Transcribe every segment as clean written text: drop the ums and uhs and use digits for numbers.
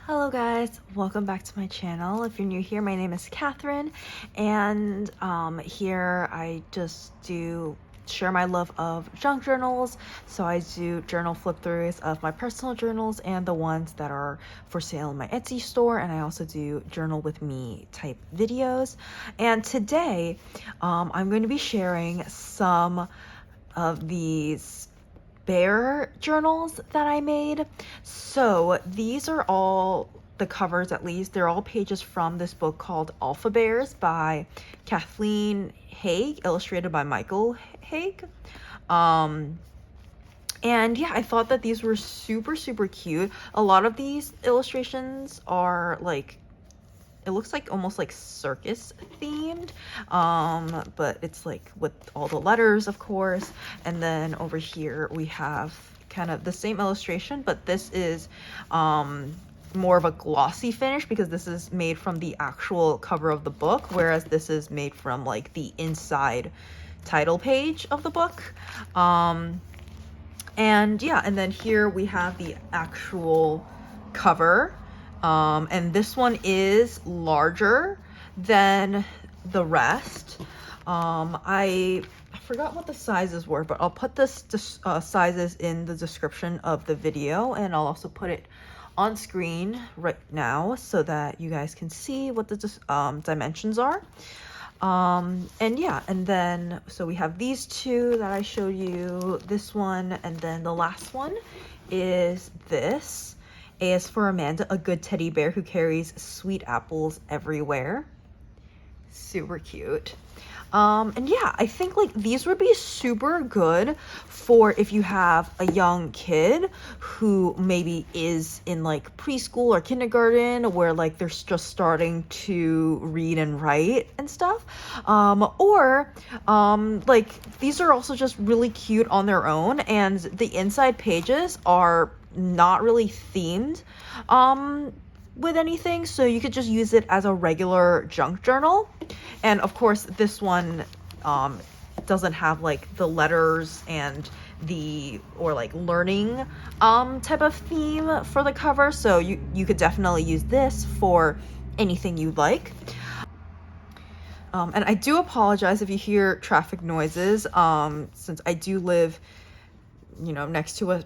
Hello guys, welcome back to my channel. If you're new here, my name is Catherine, and here I just do share my love of junk journals. So I do journal flip throughs of my personal journals and the ones that are for sale in my Etsy store, and I also do journal with me type videos. And today I'm going to be sharing some of these bear journals that I made. So these are all the covers, at least they're all pages from this book called Alpha Bears by Kathleen Haig, illustrated by Michael Haig. And yeah, I thought that these were super cute. A lot of these illustrations are like, it looks like almost like circus themed, but it's like with all the letters, of course. And then over here we have kind of the same illustration, but this is more of a glossy finish because this is made from the actual cover of the book, whereas this is made from like the inside title page of the book. And yeah, and then here we have the actual cover. And this one is larger than the rest. I forgot what the sizes were, but I'll put this sizes in the description of the video, and I'll also put it on screen right now so that you guys can see what the dimensions are. And yeah, and then so we have these two that I showed you, this one, and then the last one is this. A is for Amanda, a good teddy bear who carries sweet apples everywhere. Super cute. And yeah, I think like these would be super good for if you have a young kid who maybe is in like preschool or kindergarten, where like they're just starting to read and write and stuff. Or like these are also just really cute on their own, and the inside pages are not really themed with anything, so you could just use it as a regular junk journal. And of course this one doesn't have like the letters and the or like learning type of theme for the cover, so you could definitely use this for anything you like. And I do apologize if you hear traffic noises, since I do live, you know, next to a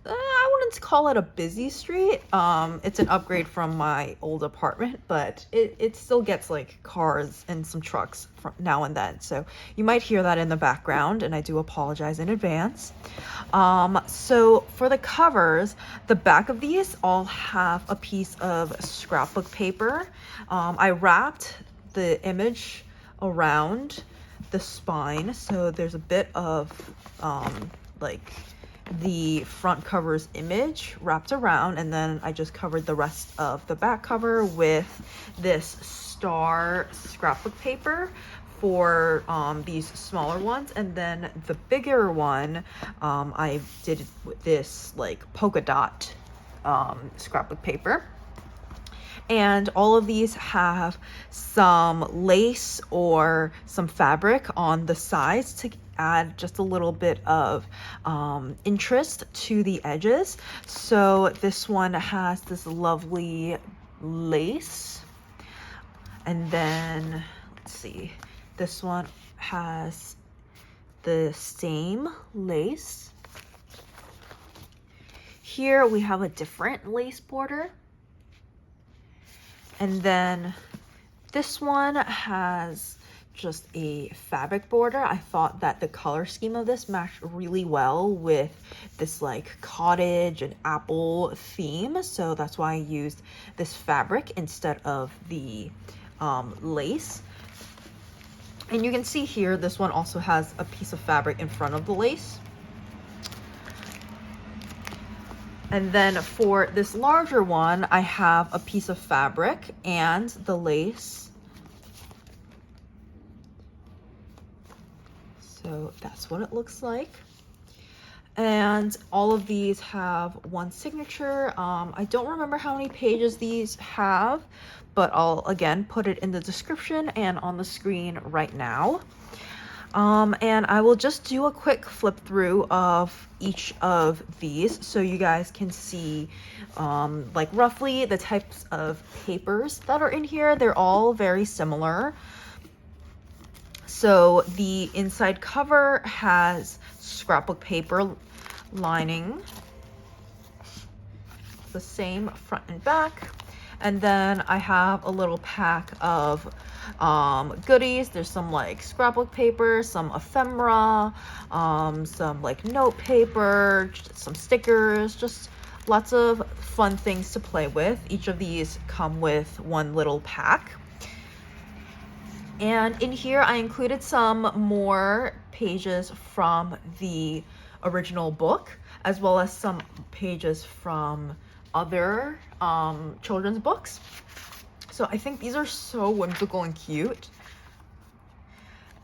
I wouldn't call it a busy street. It's an upgrade from my old apartment, but it still gets like cars and some trucks from now and then. So you might hear that in the background, and I do apologize in advance. So for the covers, the back of these all have a piece of scrapbook paper. I wrapped the image around the spine, so there's a bit of like the front cover's image wrapped around, and then I just covered the rest of the back cover with this star scrapbook paper for these smaller ones, and then the bigger one I did with this like polka dot scrapbook paper. And all of these have some lace or some fabric on the sides to add just a little bit of interest to the edges. So this one has this lovely lace, and then let's see, this one has the same lace. Here we have a different lace border. And then this one has just a fabric border. I thought that the color scheme of this matched really well with this like cottage and apple theme, so that's why I used this fabric instead of the lace. And you can see here, this one also has a piece of fabric in front of the lace. And then for this larger one, I have a piece of fabric and the lace. So that's what it looks like. And all of these have one signature. I don't remember how many pages these have, but I'll again put it in the description and on the screen right now. And I will just do a quick flip through of each of these so you guys can see like roughly the types of papers that are in here. They're all very similar. So the inside cover has scrapbook paper lining, the same front and back. And then I have a little pack of goodies. There's some like scrapbook paper, some ephemera, some like note paper, some stickers, just lots of fun things to play with. Each of these come with one little pack. And in here I included some more pages from the original book, as well as some pages from other children's books. So I think these are so whimsical and cute.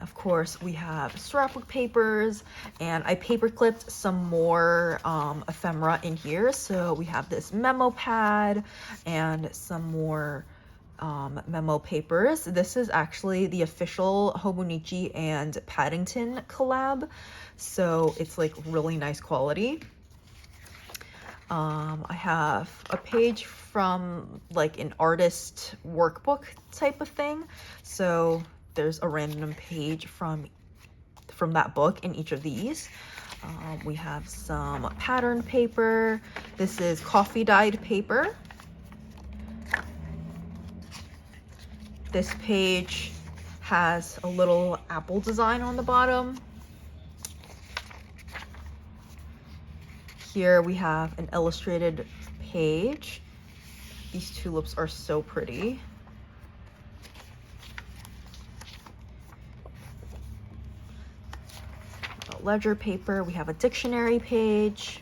Of course, we have scrapbook papers, and I paper clipped some more ephemera in here. So we have this memo pad and some more memo papers. This is actually the official Hobonichi and Paddington collab, so it's like really nice quality. I have a page from like an artist workbook type of thing, so there's a random page from that book in each of these. We have some pattern paper. This is coffee dyed paper. This page has a little apple design on the bottom. Here we have an illustrated page. These tulips are so pretty. Ledger paper. We have a dictionary page.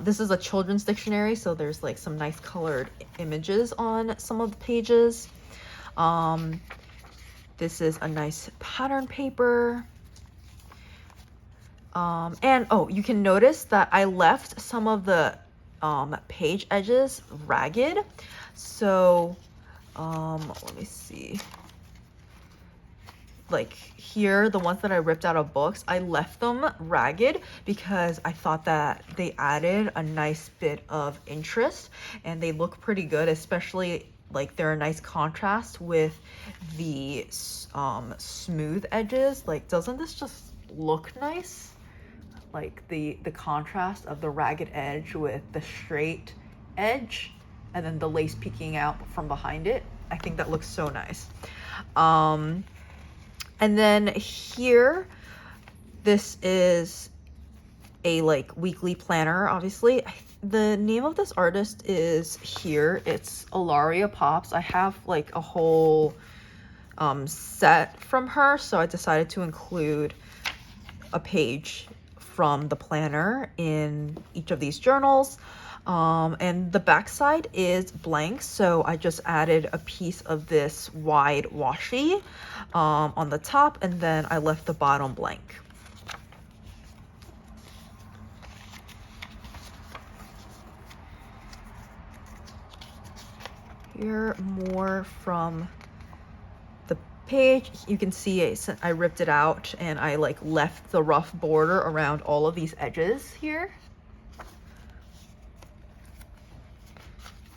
This is a children's dictionary, so there's like some nice colored images on some of the pages. This is a nice pattern paper. And oh, you can notice that I left some of the page edges ragged. So let me see. Like here, the ones that I ripped out of books, I left them ragged because I thought that they added a nice bit of interest and they look pretty good, especially like they're a nice contrast with the smooth edges. Like, doesn't this just look nice? Like the contrast of the ragged edge with the straight edge and then the lace peeking out from behind it. I think that looks so nice. And then here, this is a like weekly planner, obviously. The name of this artist is here. It's Ilaria Pops. I have like a whole set from her, so I decided to include a page from the planner in each of these journals. And the backside is blank, so I just added a piece of this wide washi on the top, and then I left the bottom blank. Here, more from the page. You can see I ripped it out and I like left the rough border around all of these edges here.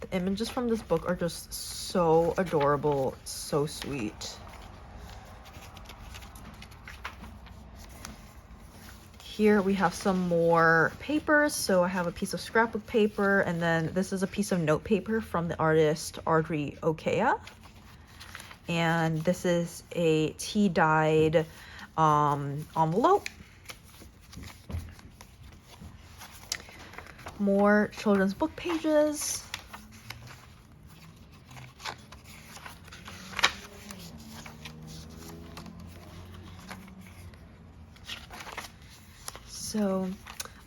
The images from this book are just so adorable, so sweet. Here we have some more papers. So I have a piece of scrapbook paper, and then this is a piece of note paper from the artist Audrey Okea. And this is a tea-dyed envelope. More children's book pages. So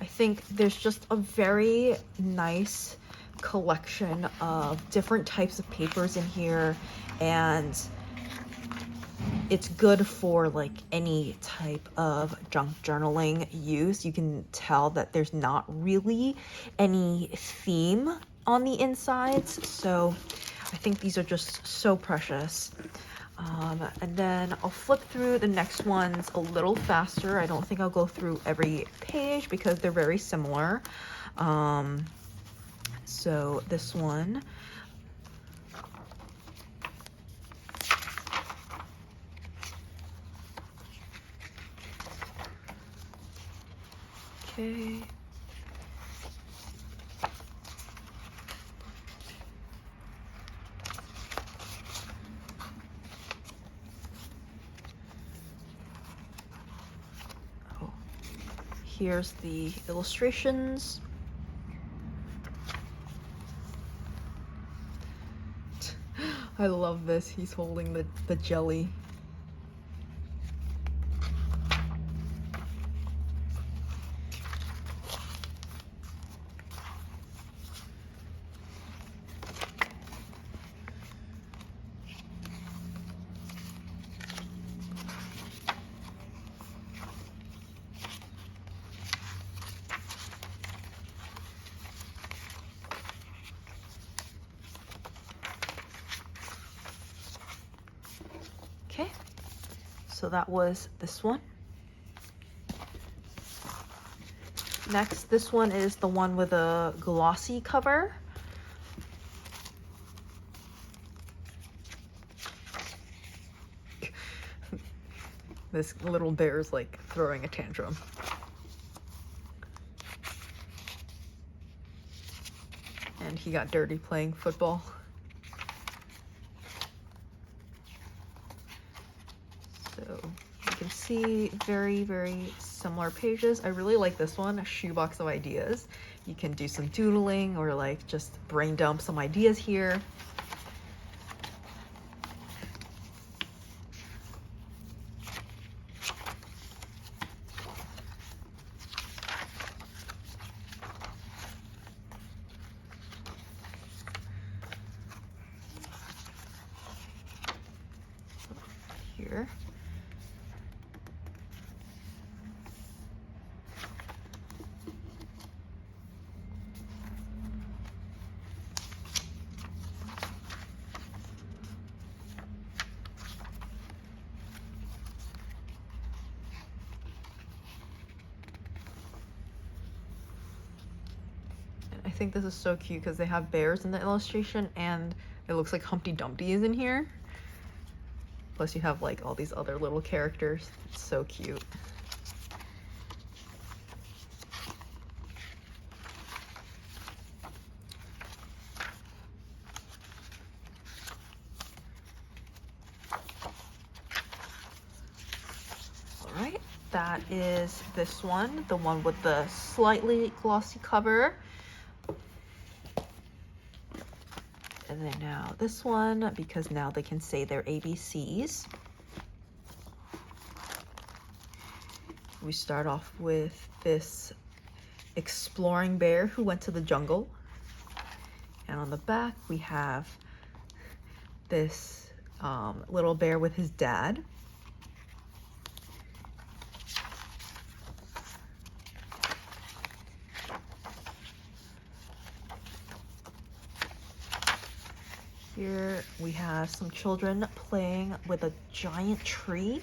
I think there's just a very nice collection of different types of papers in here, and it's good for like any type of junk journaling use. You can tell that there's not really any theme on the insides, so I think these are just so precious. And then I'll flip through the next ones a little faster. I don't think I'll go through every page because they're very similar. So this one, okay. Oh, here's the illustrations. I love this. He's holding the jelly. Okay, so that was this one. Next, this one is the one with a glossy cover. This little bear is like throwing a tantrum. And he got dirty playing football. So you can see very, very similar pages. I really like this one, a shoebox of ideas. You can do some doodling or like just brain dump some ideas here. Here. I think this is so cute because they have bears in the illustration and it looks like Humpty Dumpty is in here. Plus you have like all these other little characters. It's so cute. All right, that is this one, the one with the slightly glossy cover. And then now this one, because now they can say their ABCs. We start off with this exploring bear who went to the jungle. And on the back, we have this little bear with his dad. Here we have some children playing with a giant tree.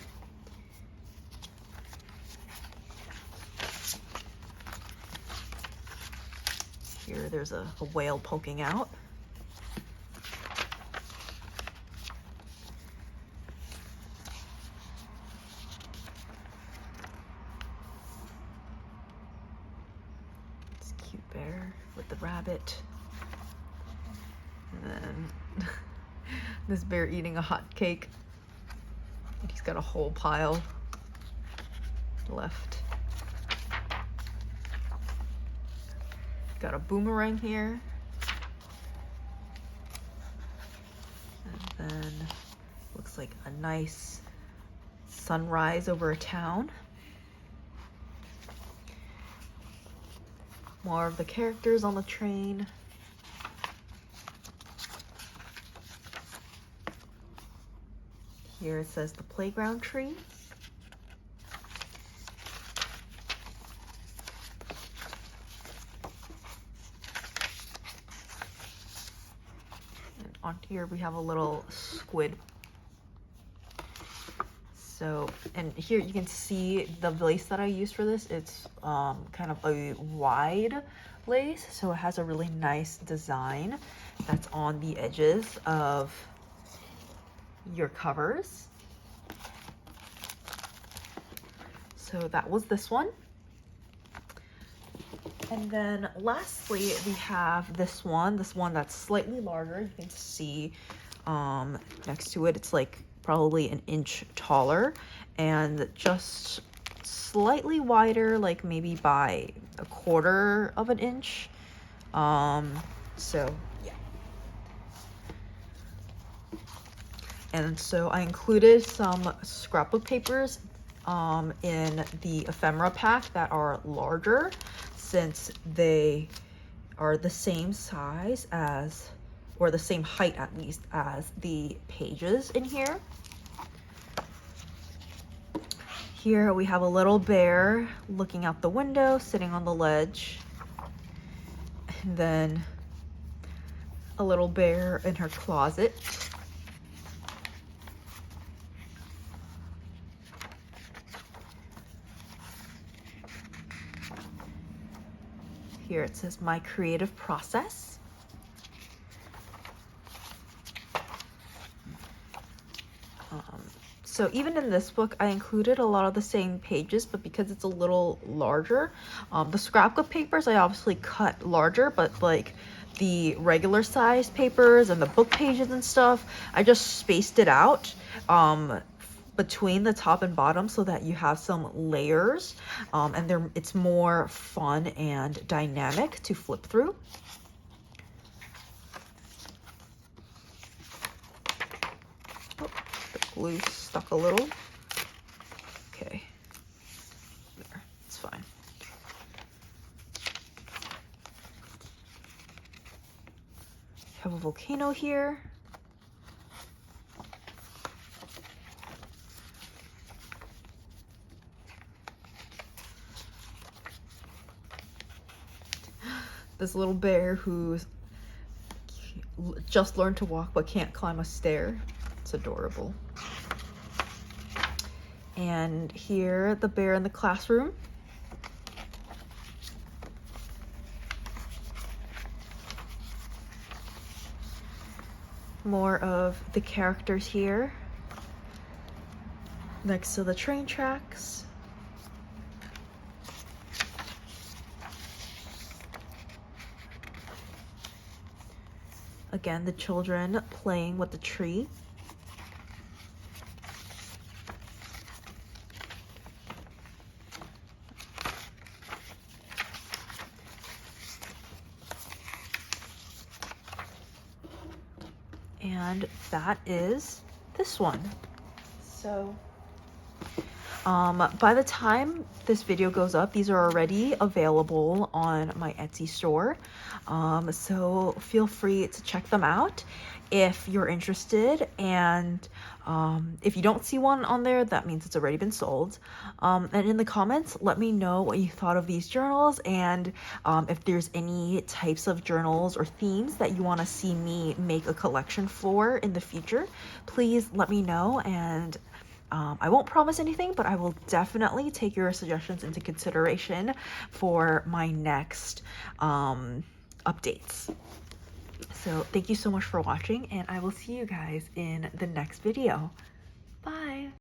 Here there's a whale poking out. It's a cute bear with the rabbit. And then this bear eating a hot cake. He's got a whole pile left. Got a boomerang here. And then looks like a nice sunrise over a town. More of the characters on the train. Here it says the playground tree. And on here we have a little squid So, and here you can see the lace that I use for this. It's kind of a wide lace, so it has a really nice design that's on the edges of your covers. So that was this one. And then lastly, we have this one that's slightly larger. You can see next to it, it's like probably an inch taller and just slightly wider, like maybe by a quarter of an inch. So yeah. And so I included some scrapbook papers in the ephemera pack that are larger, since they are the same size as, or the same height at least, as the pages in here. Here we have a little bear looking out the window, sitting on the ledge. And then a little bear in her closet. Here it says my creative process. So even in this book, I included a lot of the same pages, but because it's a little larger, the scrapbook papers I obviously cut larger, but like the regular size papers and the book pages and stuff, I just spaced it out between the top and bottom so that you have some layers, and it's more fun and dynamic to flip through. Oh, the glue stuck a little. Okay, there, it's fine. Have a volcano here. This little bear who's just learned to walk but can't climb a stair. It's adorable. And here, the bear in the classroom. More of the characters here next to the train tracks. Again, the children playing with the tree. And that is this one. So by the time this video goes up, these are already available on my Etsy store. So feel free to check them out if you're interested. And if you don't see one on there, that means it's already been sold. And in the comments, let me know what you thought of these journals, and if there's any types of journals or themes that you want to see me make a collection for in the future. Please let me know, and I won't promise anything, but I will definitely take your suggestions into consideration for my next updates. So thank you so much for watching, and I will see you guys in the next video. Bye!